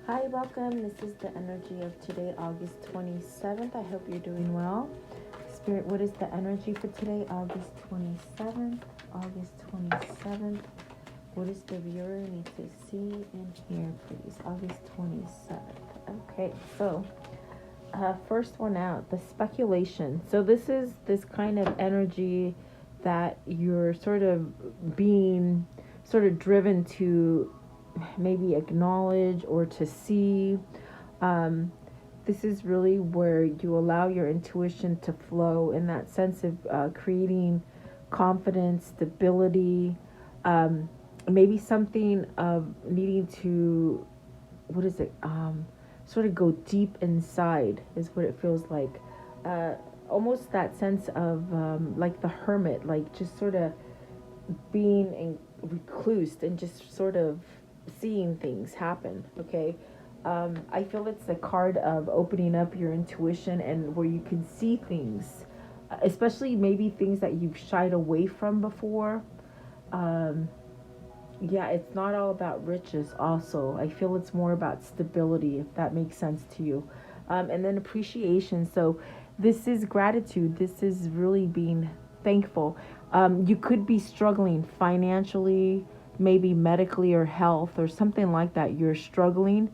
Hi, welcome. This is the energy of today, August 27th. I hope you're doing well. Spirit, what is the energy for today, August 27th? August 27th. What does the viewer need to see and hear, please? August 27th. Okay, so first one out, the speculation. So this is this kind of energy that you're sort of being sort of driven to maybe acknowledge or to see. Um, this is really where you allow your intuition to flow in that sense of creating confidence, stability, maybe something of needing to, what is it? Sort of go deep inside is what it feels like. Uh, Almost that sense of like the hermit, like just sort of being reclused and just sort of seeing things happen. Okay. I feel it's the card of opening up your intuition and where you can see things, especially maybe things that you've shied away from before. Um, yeah, it's not all about riches, also. I feel it's more about stability, if that makes sense to you. And then appreciation. So, this is gratitude. This is really being thankful. You could be struggling financially, maybe medically or health or something like that. You're struggling.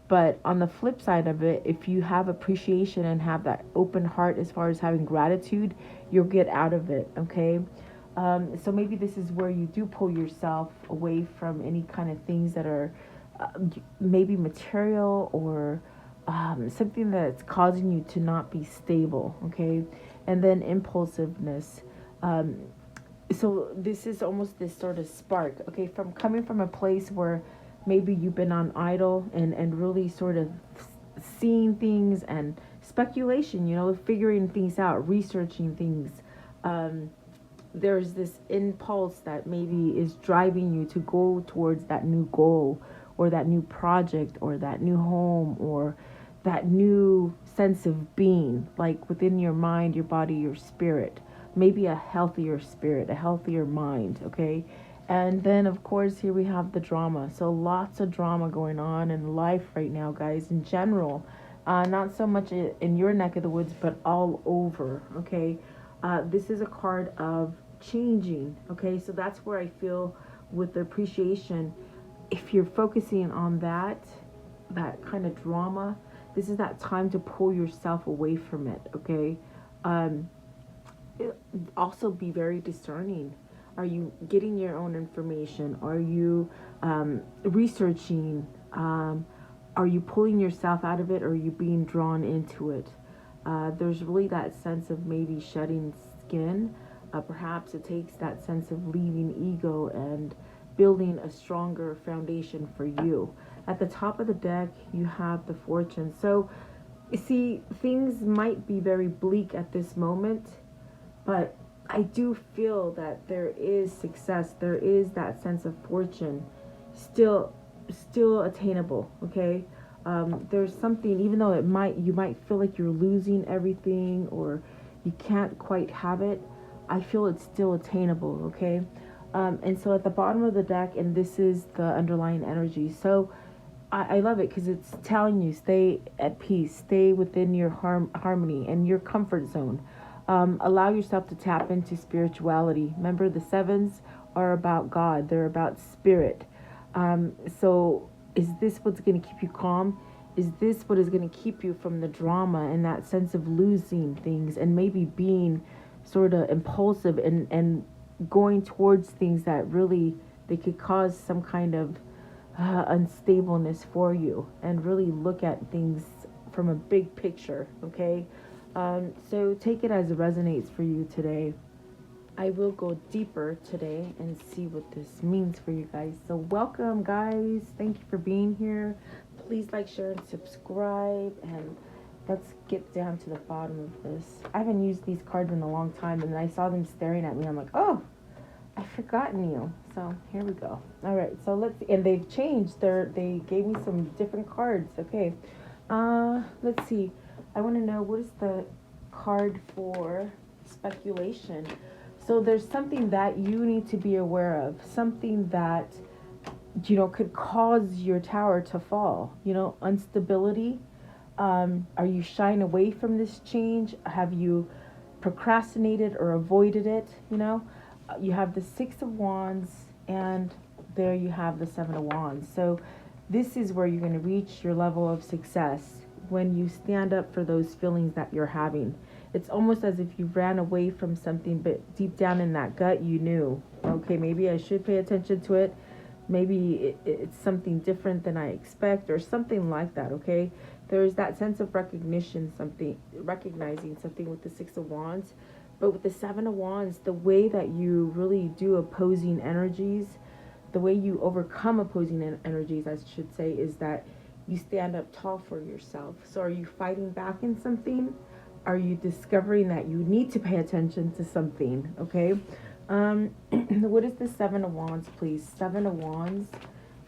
But on the flip side of it, if you have appreciation and have that open heart as far as having gratitude, you'll get out of it, okay? So maybe this is where you do pull yourself away from any kind of things that are uh, maybe material or something that's causing you to not be stable, okay? And then impulsiveness. Um, so this is almost this sort of spark, okay, from coming from a place where maybe you've been on idle and really sort of seeing things and speculation, figuring things out, researching things. um, there's this impulse that maybe is driving you to go towards that new goal or that new project or that new home or that new sense of being, like within your mind, your body, your spirit, maybe a healthier spirit, a healthier mind, okay? And then, of course, here we have the drama. So, lots of drama going on in life right now, guys, in general. Not so much in your neck of the woods, but all over, okay? This is a card of changing, okay? So, that's where I feel with the appreciation, if you're focusing on that kind of drama, this is that time to pull yourself away from it, okay? Um, Also be very discerning. Are you getting your own information? Are you researching? Are you pulling yourself out of it, or are you being drawn into it? There's really that sense of maybe shedding skin. Perhaps it takes that sense of leaving ego and building a stronger foundation for you. At the top of the deck, you have the fortune. So, you see, things might be very bleak at this moment, but I do feel that there is success. There is that sense of fortune, still, still attainable. Okay, there's something. Even though you might feel like you're losing everything or you can't quite have it. I feel it's still attainable. Okay, and so at the bottom of the deck, and this is the underlying energy. So I love it because it's telling you stay at peace, stay within your harmony and your comfort zone. Allow yourself to tap into spirituality. Remember, the sevens are about God, they're about spirit. So, is this what's going to keep you calm? Is this what is going to keep you from the drama and that sense of losing things and maybe being sort of impulsive and going towards things that really they could cause some kind of unstableness for you, and really look at things from a big picture, okay? So take it as it resonates for you today. I will go deeper today and see what this means for you guys. So, welcome, guys. Thank you for being here. Please like, share, and subscribe. And let's get down to the bottom of this. I haven't used these cards in a long time, and I saw them staring at me. I'm like, oh, I've forgotten you. So here we go. All right. So let's see. And they've changed. They gave me some different cards. Okay. Let's see. I want to know, what is the card for speculation. So there's something that you need to be aware of. Something that could cause your tower to fall. Instability. Are you shying away from this change? Have you procrastinated or avoided it? You have the Six of Wands, and there you have the Seven of Wands. So this is where you're going to reach your level of success when you stand up for those feelings that you're having. It's almost as if you ran away from something, but deep down in that gut, you knew, okay, maybe I should pay attention to it. Maybe it's something different than I expect, or something like that, okay? There's that sense of recognizing something with the Six of Wands. But with the Seven of Wands, the way that you really do opposing energies, the way you overcome opposing energies, I should say, is that you stand up tall for yourself. So are you fighting back in something? Are you discovering that you need to pay attention to something? Okay. What is the Seven of Wands, please? Seven of Wands.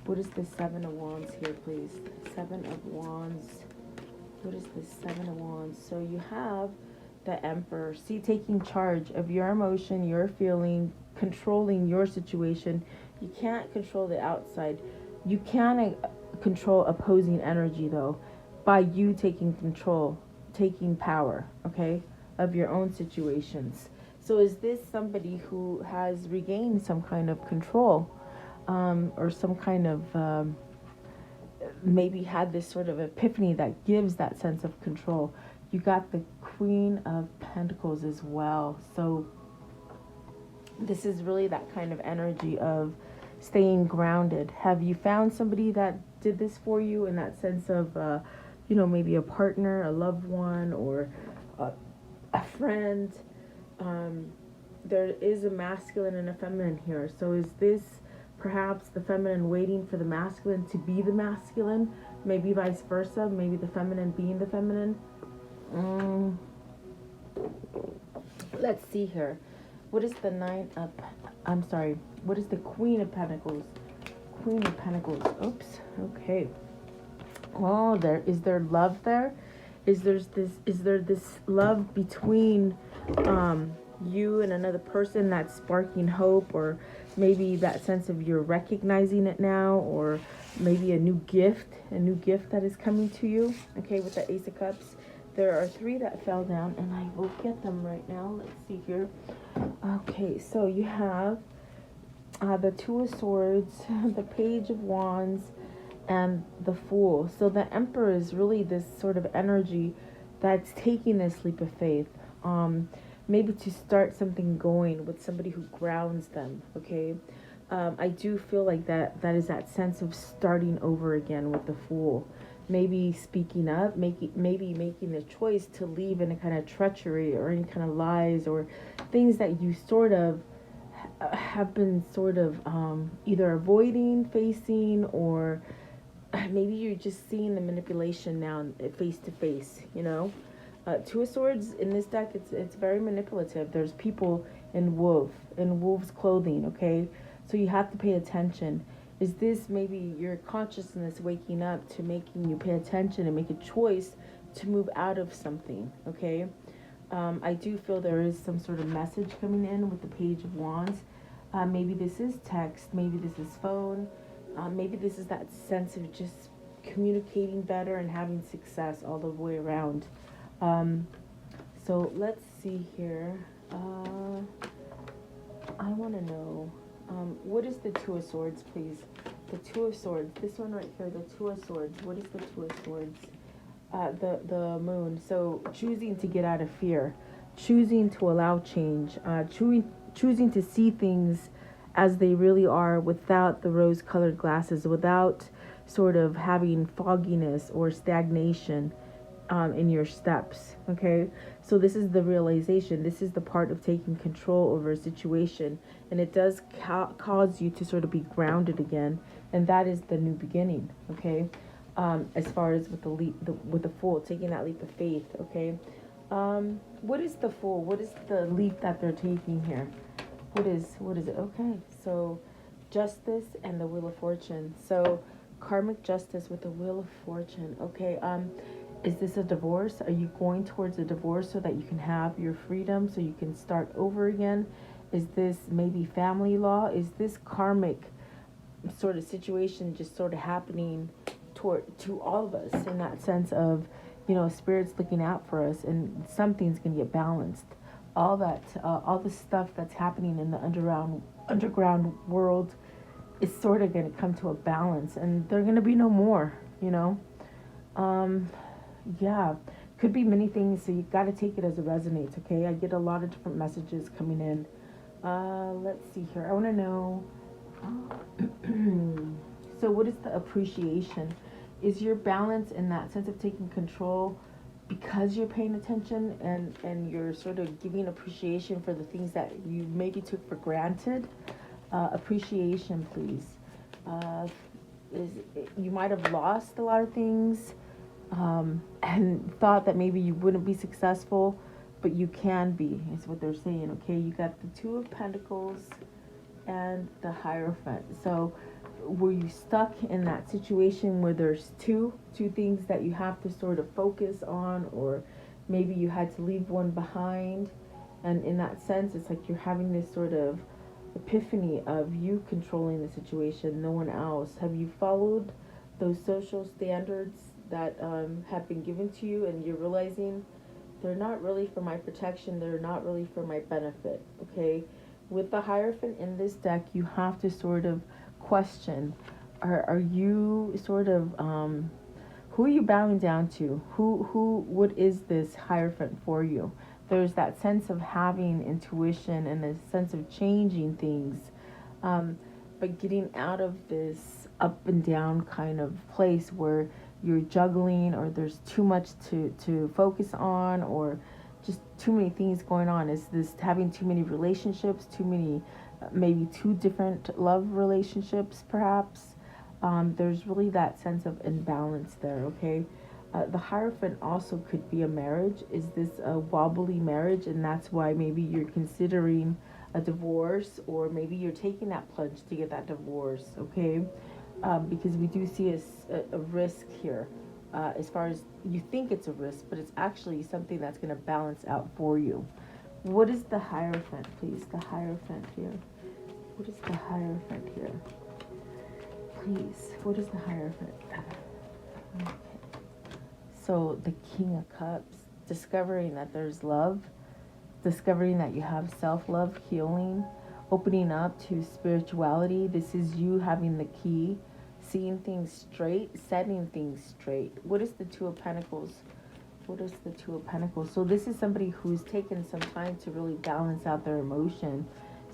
What is the Seven of Wands here, please? Seven of Wands. What is the Seven of Wands? So you have the Emperor. See, taking charge of your emotion, your feeling, controlling your situation. You can't control the outside. You can control opposing energy, though, by you taking control, taking power, okay, of your own situations. So is this somebody who has regained some kind of control, or some kind of maybe had this sort of epiphany that gives that sense of control? You got the Queen of Pentacles as well. So this is really that kind of energy of staying grounded. Have you found somebody that did this for you, in that sense of, maybe a partner, a loved one, or a friend? There is a masculine and a feminine here. So is this perhaps the feminine waiting for the masculine to be the masculine? Maybe vice versa. Maybe the feminine being the feminine. Let's see here. What is the what is the Queen of Pentacles? Queen of Pentacles. Oops. Okay. Oh, is there love there? Is there this love between you and another person that's sparking hope, or maybe that sense of you're recognizing it now, or maybe a new gift that is coming to you? Okay, with the Ace of Cups. There are three that fell down, and I will get them right now. Let's see here. Okay, so you have the Two of Swords, the Page of Wands, and the Fool. So the Emperor is really this sort of energy that's taking this leap of faith. Maybe to start something going with somebody who grounds them, okay? I do feel like that is that sense of starting over again with the Fool. Maybe speaking up, maybe making the choice to leave any kind of treachery or any kind of lies or things that you sort of have been sort of either avoiding facing, or maybe you're just seeing the manipulation now face to face. Two of Swords in this deck, it's very manipulative. There's people in wolf's clothing, okay? So you have to pay attention. Is this maybe your consciousness waking up to making you pay attention and make a choice to move out of something, okay? I do feel there is some sort of message coming in with the Page of Wands. Maybe this is text, maybe this is phone, maybe this is that sense of just communicating better and having success all the way around. So let's see here. I want to know, what is the Two of Swords, please? The Two of Swords. This one right here, the Two of Swords. What is the Two of Swords? The Moon. So choosing to get out of fear, choosing to allow change, choosing to see things as they really are without the rose-colored glasses, without sort of having fogginess or stagnation in your steps, okay? So this is the realization. This is the part of taking control over a situation, and it does cause you to sort of be grounded again, and that is the new beginning, okay? As far as with with the Fool, taking that leap of faith, okay? What is the Fool? What is the leap that they're taking here? What is it? Okay, so Justice and the Wheel of Fortune. So karmic justice with the Wheel of Fortune. Okay, is this a divorce? Are you going towards a divorce so that you can have your freedom, so you can start over again? Is this maybe family law? Is this karmic sort of situation just sort of happening to all of us, in that sense of, Spirit's looking out for us, and something's going to get balanced. All the stuff that's happening in the underground world is sort of going to come to a balance, and there are going to be no more. Um, yeah, could be many things, so you got to take it as it resonates, okay? I get a lot of different messages coming in. Let's see here. I want to know. So, what is the appreciation? Is your balance in that sense of taking control because you're paying attention, and you're sort of giving appreciation for the things that you maybe took for granted? Appreciation, please. Is You might have lost a lot of things, and thought that maybe you wouldn't be successful, but you can be, is what they're saying, okay? You got the Two of Pentacles and the Hierophant. So were you stuck in that situation where there's two things that you have to sort of focus on, or maybe you had to leave one behind? And in that sense, it's like you're having this sort of epiphany of you controlling the situation, no one else. Have you followed those social standards that have been given to you, and you're realizing they're not really for my protection, they're not really for my benefit, okay? With the Hierophant in this deck, you have to sort of question, are you sort of, who are you bowing down to? What is this Hierophant for you? There's that sense of having intuition and a sense of changing things, but getting out of this up and down kind of place where you're juggling, or there's too much to focus on, or just too many things going on. Is this having too many relationships, too many, maybe two different love relationships perhaps? There's really that sense of imbalance there, okay? The Hierophant also could be a marriage. Is this a wobbly marriage, and that's why maybe you're considering a divorce, or maybe you're taking that plunge to get that divorce, okay? Because we do see a risk here, as far as you think it's a risk, but it's actually something that's going to balance out for you. What is the Hierophant, please? The Hierophant here. What is the Hierophant here? Please, what is the Hierophant? Okay. So the King of Cups, discovering that there's love, discovering that you have self-love, healing, opening up to spirituality. This is you having the key, seeing things straight, setting things straight. What is the Two of Pentacles? What is the Two of Pentacles? So this is somebody who's taken some time to really balance out their emotion.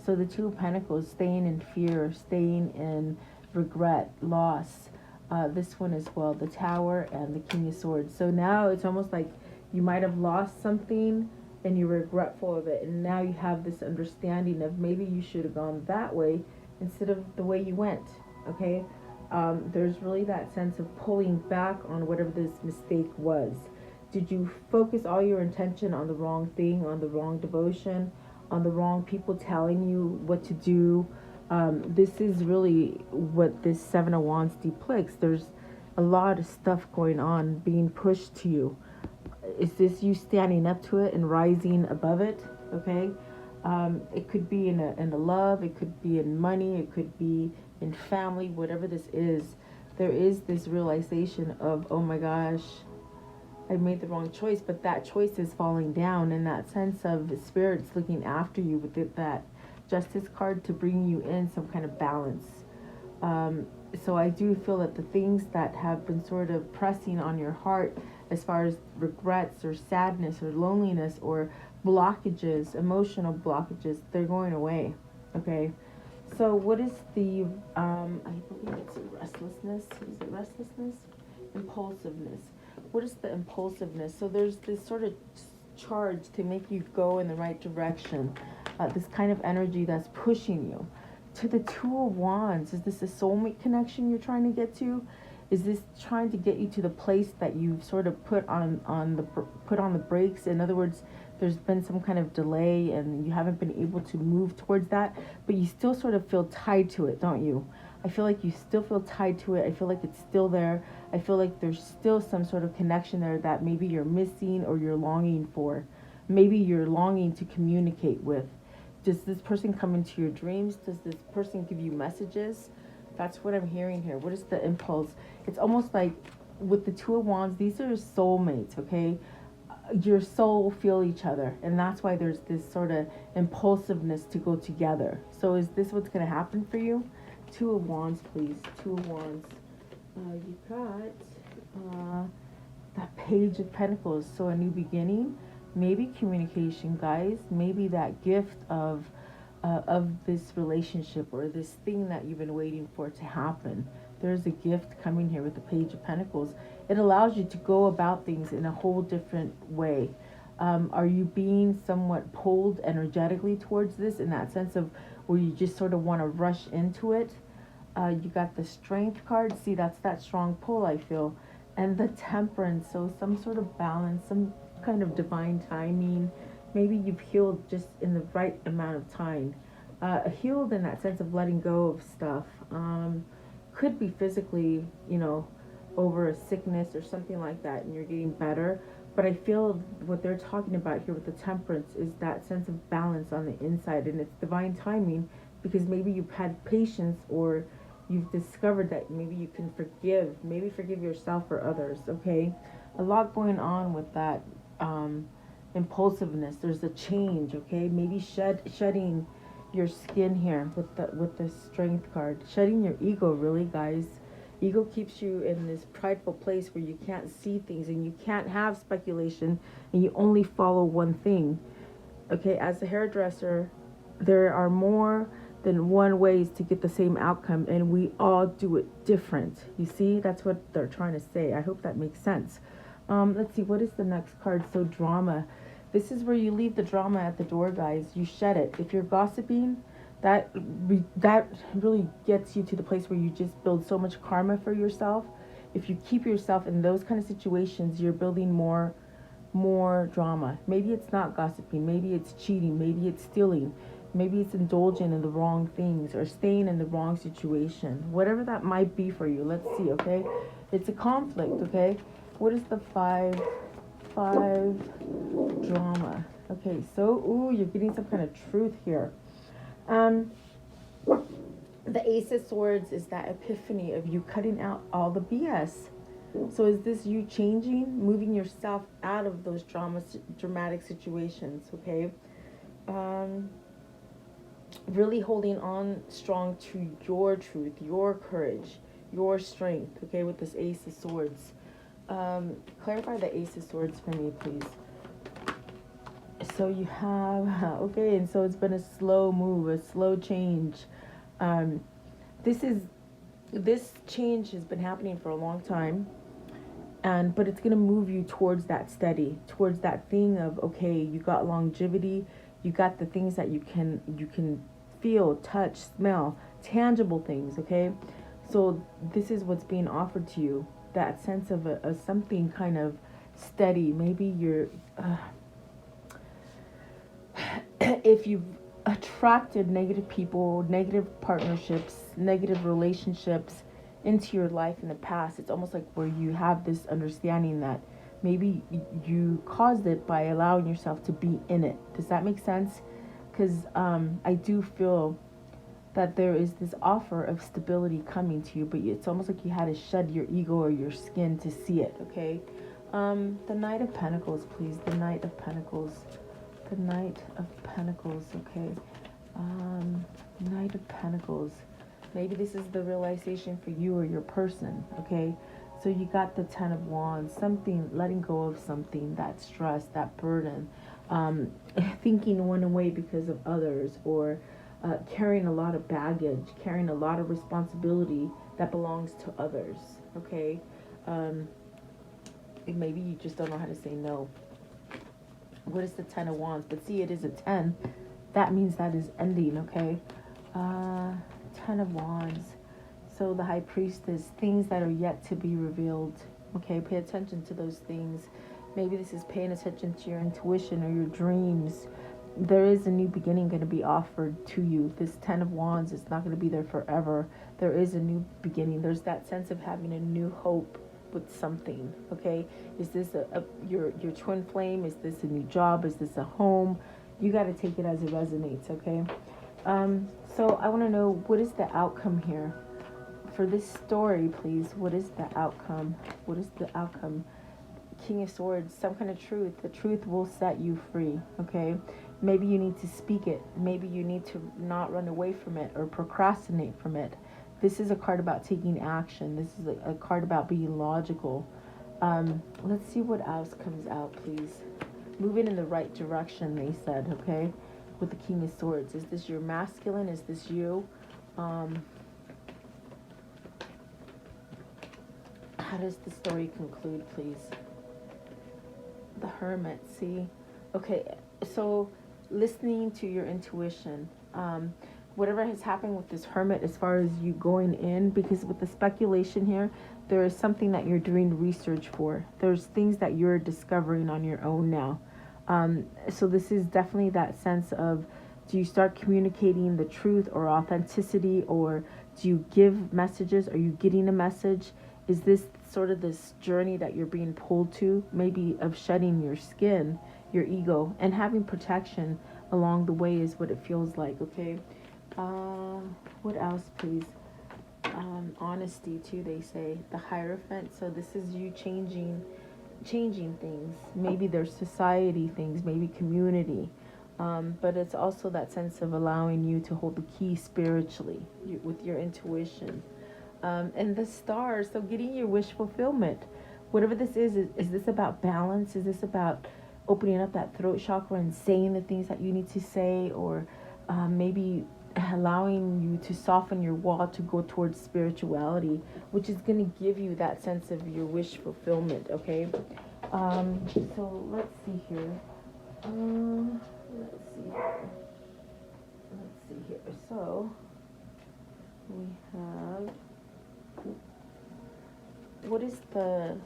So the Two of Pentacles, staying in fear, staying in regret, loss. This one as well, the Tower and the King of Swords. So now it's almost like you might have lost something and you're regretful of it, and now you have this understanding of maybe you should have gone that way instead of the way you went, okay? There's really that sense of pulling back on whatever this mistake was. Did you focus all your intention on the wrong thing, on the wrong devotion, on the wrong people telling you what to do? This is really what this Seven of Wands depicts. There's a lot of stuff going on being pushed to you. Is this you standing up to it and rising above it? Okay. It could be in a love, it could be in money, it could be in family, whatever this is. There is this realization of, oh my gosh, I made the wrong choice, but that choice is falling down, in that sense of the Spirit's looking after you with that Justice card to bring you in some kind of balance. So I do feel that the things that have been sort of pressing on your heart, as far as regrets or sadness or loneliness or blockages, emotional blockages, they're going away, okay? So what is the, I believe it's restlessness. Is it restlessness? Impulsiveness. What is the impulsiveness? So there's this sort of charge to make you go in the right direction. This kind of energy that's pushing you. To the Two of Wands, is this a soulmate connection you're trying to get to? Is this trying to get you to the place that you've sort of put on the brakes? In other words, there's been some kind of delay and you haven't been able to move towards that, but you still sort of feel tied to it, don't you? I feel like you still feel tied to it. I feel like it's still there. I feel like there's still some sort of connection there that maybe you're missing or you're longing for. Maybe you're longing to communicate with. Does this person come into your dreams? Does this person give you messages? That's what I'm hearing here. What is the impulse? It's almost like with the Two of Wands, these are soulmates, okay? Your soul feel each other, and that's why there's this sort of impulsiveness to go together. So is this what's going to happen for you? Two of Wands, please. Two of Wands. You got that Page of Pentacles. So a new beginning, maybe communication, guys. Maybe that gift of this relationship or this thing that you've been waiting for to happen. There's a gift coming here with the Page of Pentacles. It allows you to go about things in a whole different way. Are you being somewhat pulled energetically towards this, in that sense of where you just sort of want to rush into it? You got the Strength card. See, that's that strong pull, I feel. And the Temperance. So some sort of balance, some kind of divine timing. Maybe you've healed just in the right amount of time. Healed in that sense of letting go of stuff. Could be physically, over a sickness or something like that, and you're getting better. But I feel what they're talking about here with the Temperance is that sense of balance on the inside, and it's divine timing, because maybe you've had patience, or you've discovered that maybe you can forgive yourself or others. Okay, a lot going on with that impulsiveness. There's a change. Okay, maybe shedding your skin here with the Strength card, shedding your ego. Really, guys, ego keeps you in this prideful place where you can't see things and you can't have speculation, and you only follow one thing. Okay, as a hairdresser, there are more than one ways to get the same outcome, and we all do it different. You see, that's what they're trying to say. I hope that makes sense. Let's see, what is the next card? So drama. This is where you leave the drama at the door, guys. You shed it. If you're gossiping, that really gets you to the place where you just build so much karma for yourself. If you keep yourself in those kind of situations, you're building more drama. Maybe it's not gossiping, maybe it's cheating, maybe it's stealing, maybe it's indulging in the wrong things or staying in the wrong situation. Whatever that might be for you. Let's see, okay? It's a conflict, okay? What is the five drama? Okay, so you're getting some kind of truth here. The Ace of Swords is that epiphany of you cutting out all the BS. So is this you changing, moving yourself out of those dramatic situations, okay? Really holding on strong to your truth, your courage, your strength, okay, with this Ace of Swords. Clarify the Ace of Swords for me, please. So you have, okay, and so it's been a slow move, a slow change. This change has been happening for a long time, but it's gonna move you towards that steady, towards that thing of, okay, you got longevity, you got the things that you can feel, touch, smell, tangible things, okay? So this is what's being offered to you, that sense of a something kind of steady. Maybe you're if you've attracted negative people, negative partnerships, negative relationships into your life in the past, it's almost like where you have this understanding that maybe you caused it by allowing yourself to be in it. Does that make sense? Because I do feel that there is this offer of stability coming to you, but it's almost like you had to shed your ego or your skin to see it, okay? The Knight of Pentacles, please. The Knight of Pentacles. The Knight of Pentacles, okay? Knight of Pentacles. Maybe this is the realization for you or your person, okay? So you got the Ten of Wands, something, letting go of something, that stress, that burden, thinking one way because of others, or carrying a lot of baggage, carrying a lot of responsibility that belongs to others, okay? Maybe you just don't know how to say no. What is the Ten of Wands? But see, it is a 10. That means that is ending, okay? Ten of Wands. So the High Priestess, things that are yet to be revealed. Okay, pay attention to those things. Maybe this is paying attention to your intuition or your dreams. There is a new beginning going to be offered to you. This Ten of Wands is not going to be there forever. There is a new beginning. There's that sense of having a new hope with something, okay? Is this your twin flame? Is this a new job? Is this a home? You got to take it as it resonates, okay? So I want to know, what is the outcome here? For this story, please, what is the outcome? What is the outcome? King of Swords, some kind of truth. The truth will set you free, okay? Maybe you need to speak it. Maybe you need to not run away from it or procrastinate from it. This is a card about taking action. This is a card about being logical. Let's see what else comes out, please. Moving in the right direction, they said, okay? With the King of Swords. Is this your masculine? Is this you? How does the story conclude, please? The Hermit, see? Okay, so listening to your intuition. Whatever has happened with this Hermit as far as you going in, because with the speculation here, there is something that you're doing research for. There's things that you're discovering on your own now. So this is definitely that sense of, do you start communicating the truth or authenticity, or do you give messages? Are you getting a message? Is this sort of this journey that you're being pulled to, maybe of shedding your skin, your ego, and having protection along the way is what it feels like, okay? What else, please? Honesty, too, they say. The Hierophant, so this is you changing things. Maybe there's society things, maybe community. But it's also that sense of allowing you to hold the key spiritually with your intuition. And the Stars, so getting your wish fulfillment. Whatever this is this about balance? Is this about opening up that throat chakra and saying the things that you need to say? Or maybe allowing you to soften your wall to go towards spirituality, which is going to give you that sense of your wish fulfillment, okay? So let's see here. Let's see here. So we have, what is the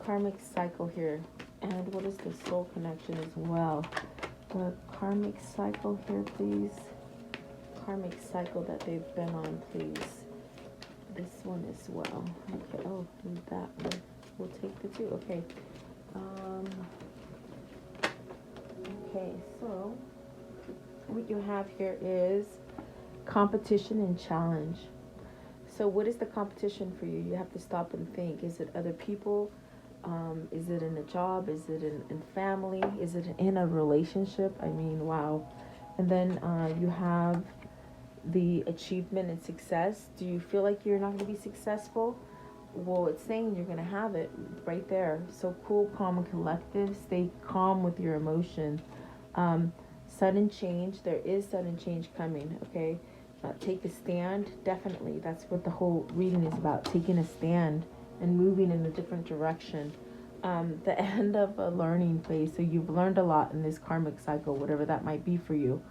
karmic cycle here, and what is the soul connection as well? The karmic cycle here, please. Karmic cycle that they've been on, please. This one as well. Okay. Oh, and that one. We'll take the two. Okay. Okay. So what you have here is competition and challenge. So what is the competition for you? You have to stop and think. Is it other people? Is it in a job? Is it in family? Is it in a relationship? I mean, wow. And then you have the achievement and success. Do you feel like you're not going to be successful? Well, it's saying you're going to have it right there. So cool, calm, and collective. Stay calm with your emotion. Sudden change. There is sudden change coming, okay? Take a stand. Definitely. That's what the whole reading is about. Taking a stand and moving in a different direction. The end of a learning phase. So you've learned a lot in this karmic cycle, whatever that might be for you.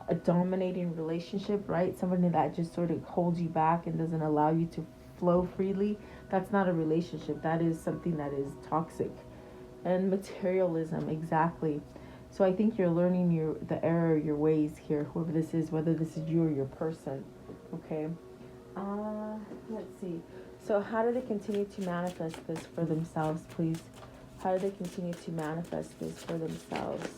A dominating relationship, right? Somebody that just sort of holds you back and doesn't allow you to flow freely. That's not a relationship. That is something that is toxic. And materialism, exactly. So I think you're learning the error of your ways here, whoever this is, whether this is you or your person. Okay. Let's see. So how do they continue to manifest this for themselves, please? How do they continue to manifest this for themselves?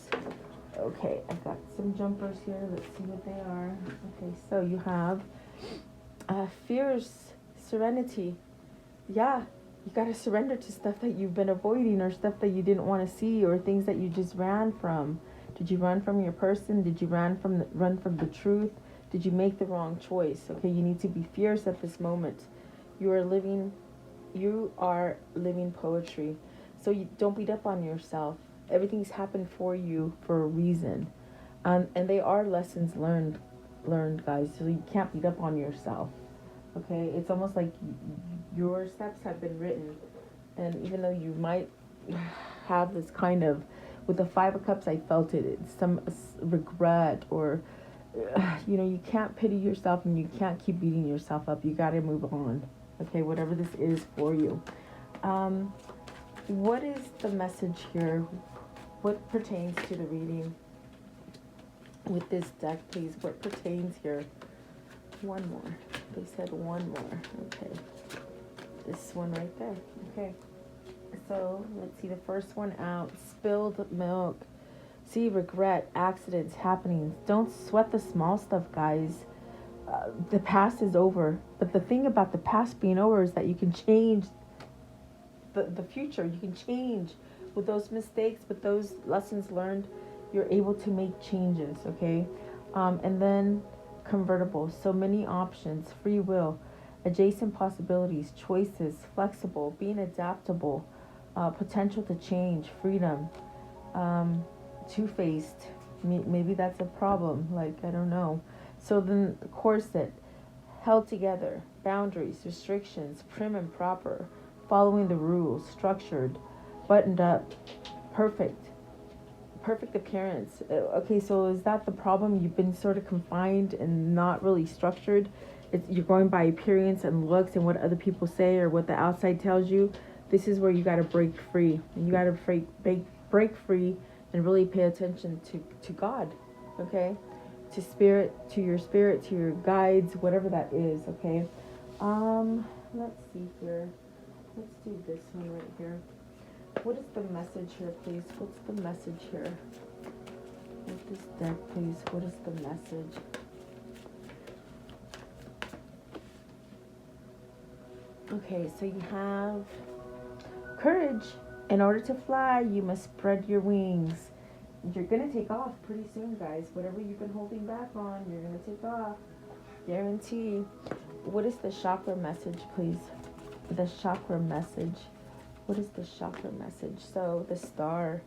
Okay, I've got some jumpers here. Let's see what they are. Okay, so you have fierce serenity. Yeah, you got to surrender to stuff that you've been avoiding, or stuff that you didn't want to see, or things that you just ran from. Did you run from your person? Did you run from the truth? Did you make the wrong choice? Okay, you need to be fierce at this moment. You are living poetry. So you don't beat up on yourself. Everything's happened for you for a reason. And they are lessons learned, guys. So you can't beat up on yourself. Okay? It's almost like your steps have been written. And even though you might have this kind of, with the Five of Cups, I felt it. It's some regret, or, you can't pity yourself, and you can't keep beating yourself up. You got to move on. Okay? Whatever this is for you. What is the message here? What pertains to the reading with this deck, please? What pertains here? One more. They said one more. Okay. This one right there. Okay. So let's see the first one out. Spilled milk. See, regret, accidents, happenings. Don't sweat the small stuff, guys. the past is over. But the thing about the past being over is that you can change the future. You can change with those mistakes, with those lessons learned. You're able to make changes, okay? And then convertible. So many options, free will, adjacent possibilities, choices, flexible, being adaptable, potential to change, freedom, two-faced. Maybe that's a problem. Like, I don't know. So then corset, held together, boundaries, restrictions, prim and proper, following the rules, structured, buttoned up, perfect, perfect appearance. Okay, so is that the problem? You've been sort of confined and not really structured. You're going by appearance and looks and what other people say or what the outside tells you. This is where you got to break free. And you got to break free and really pay attention to God, okay? To spirit, to your guides, whatever that is, okay? Let's see here. Let's do this one right here. What is the message here, please? What's the message here? With this deck, please. What is the message? Okay, so you have courage. In order to fly, you must spread your wings. You're going to take off pretty soon, guys. Whatever you've been holding back on, you're going to take off. Guarantee. What is the chakra message, please? The chakra message. What is the chakra message? So, the star.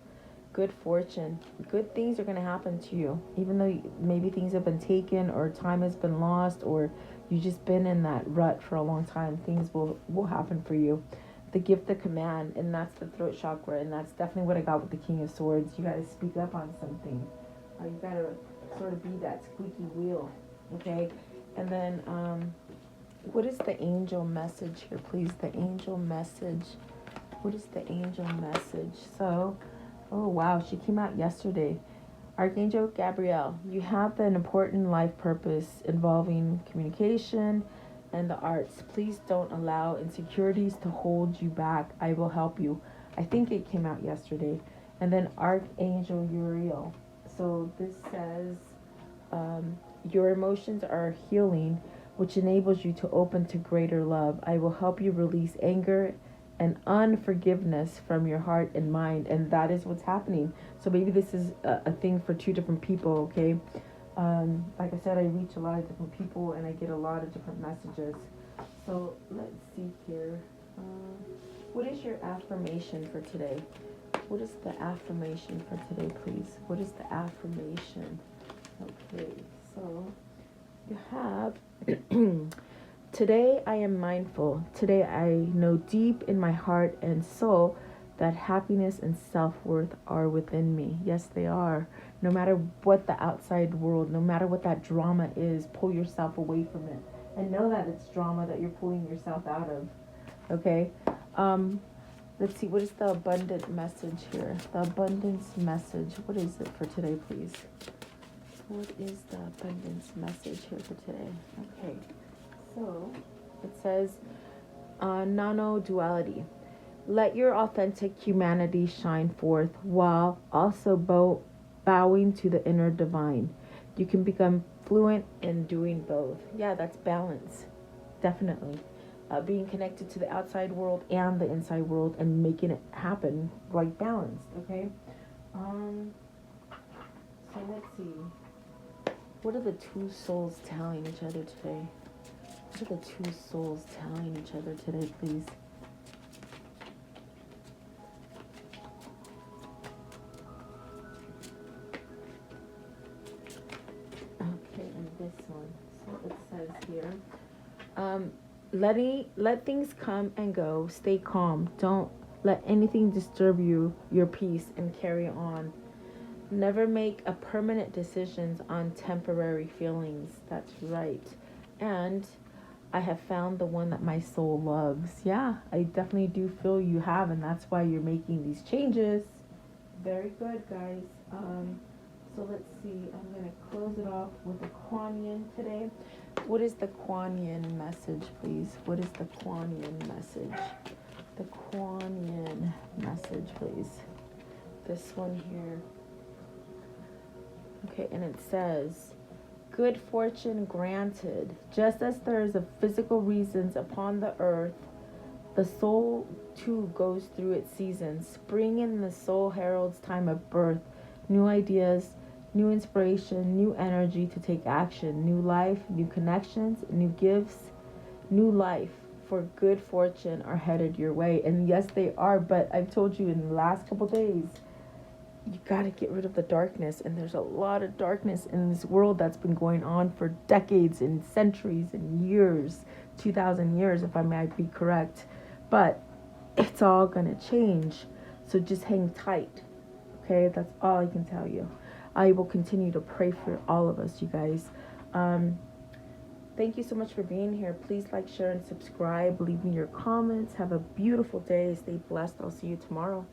Good fortune. Good things are going to happen to you. Even though maybe things have been taken or time has been lost or you've just been in that rut for a long time, things will happen for you. The gift of command, and that's the throat chakra, and that's definitely what I got with the King of Swords. You got to speak up on something. You got to sort of be that squeaky wheel, okay? And then, what is the angel message here, please? The angel message. What is the angel message? So, oh wow, she came out yesterday. Archangel Gabriel, you have an important life purpose involving communication and the arts. Please don't allow insecurities to hold you back. I will help you. I think it came out yesterday. And then Archangel Uriel. So this says, your emotions are healing, which enables you to open to greater love. I will help you release anger and unforgiveness from your heart and mind. And that is what's happening. So maybe this is a thing for two different people, okay? Like I said, I reach a lot of different people and I get a lot of different messages. So let's see here. What is your affirmation for today? What is the affirmation for today, please? What is the affirmation? Okay, so you have today I am mindful. Today I know deep in my heart and soul that happiness and self-worth are within me. Yes, they are. No matter what the outside world, no matter what that drama is, pull yourself away from it. And know that it's drama that you're pulling yourself out of. Okay? Let's see, what is the abundant message here? The abundance message. What is it for today, please? What is the abundance message here for today? Okay. So, it says, nano-duality. Let your authentic humanity shine forth while also bowing to the inner divine. You can become fluent in doing both. Yeah, that's balance. Definitely. Being connected to the outside world and the inside world and making it happen like balanced, okay? So let's see. What are the two souls telling each other today? What are the two souls telling each other today, please? This one. So it says here, let things come and go. Stay calm. Don't let anything disturb your peace, and carry on. Never make a permanent decisions on temporary feelings. That's right. And I have found the one that my soul loves. Yeah, I definitely do feel you have, and that's why you're making these changes. Very good, guys. So let's see, I'm going to close it off with a Kuan Yin today. What is the Kuan Yin message, please? What is the Kuan Yin message? The Kuan Yin message, please. This one here. Okay, and it says, good fortune granted. Just as there is a physical reasons upon the earth, the soul too goes through its seasons. Spring in the soul heralds time of birth, new ideas, new inspiration, new energy to take action, new life, new connections, new gifts, new life for good fortune are headed your way. And yes, they are, but I've told you in the last couple days, you got to get rid of the darkness. And there's a lot of darkness in this world that's been going on for decades and centuries and years, 2,000 years, if I might be correct. But it's all going to change. So just hang tight. Okay, that's all I can tell you. I will continue to pray for all of us, you guys. Thank you so much for being here. Please like, share, and subscribe. Leave me your comments. Have a beautiful day. Stay blessed. I'll see you tomorrow.